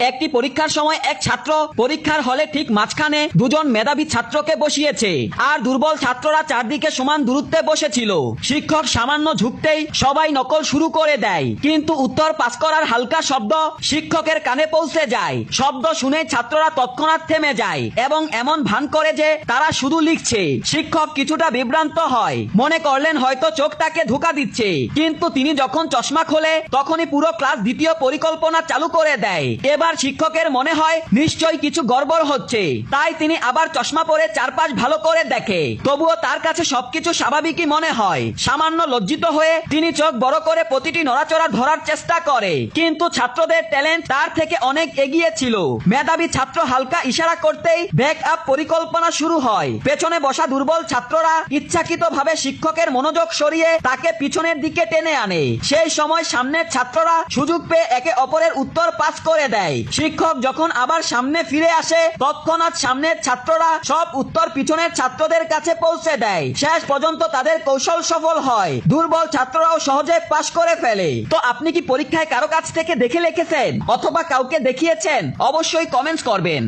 একটি পরীক্ষার সময় এক ছাত্র পরীক্ষার হলে ঠিক মাঝখানে দুজন মেধাবী ছাত্রকে বসিয়েছে, আর দুর্বল ছাত্ররা চারদিকে সমান দূরত্বে বসেছিল। শিক্ষক সামান্য ঝুঁকতেই সবাই নকল শুরু করে দেয়, কিন্তু উত্তর পাস করার হালকা শব্দ শিক্ষকের কানে পৌঁছে যায়। শব্দ শুনে ছাত্ররা তৎক্ষণাৎ থেমে যায় এবং এমন ভান করে যে তারা শুধু লিখছে। শিক্ষক কিছুটা বিভ্রান্ত হয়, মনে করলেন হয়তো চোখ তাকে ধোঁকা দিচ্ছে, কিন্তু তিনি যখন চশমা খোলে তখনই পুরো ক্লাস দ্বিতীয় পরিকল্পনা চালু করে দেয়। এবার শিক্ষকের মনে হয় নিশ্চয়ই কিছু গড়বড় হচ্ছে, তাই তিনি আবার চশমা পরে চারপাশ ভালো করে দেখে। তবুও তার কাছে সবকিছু স্বাভাবিকই মনে হয়। সামান্য লজ্জিত হয়ে তিনি চোখ বড় করে প্রতিটি নড়াচড়া ধরার চেষ্টা করে, কিন্তু ছাত্রদের ট্যালেন্ট তার থেকে অনেক এগিয়ে ছিল। মেধাবী ছাত্র হালকা ইশারা করতেই ব্যাক আপ পরিকল্পনা শুরু হয়। পেছনে বসা দুর্বল ছাত্ররা ইচ্ছাকৃতভাবে শিক্ষকের মনোযোগ সরিয়ে তাকে পিছনের দিকে টেনে আনে। সেই সময় সামনের ছাত্ররা সুযোগ পেয়ে একে অপরের উত্তর পাস করে দেয়। শিক্ষক যখন আবার সামনে ফিরে আসে তৎক্ষণাৎ সামনের ছাত্ররা সব উত্তর পিছনের ছাত্রদের কাছে পৌঁছে দেয়। শেষ পর্যন্ত তাদের কৌশল সফল হয়, দুর্বল ছাত্ররাও সহজে পাস করে ফেলে। তো আপনি কি পরীক্ষায় কারো কাছ থেকে দেখে লিখেছেন অথবা কাউকে দেখিয়েছেন? অবশ্যই কমেন্টস করবেন।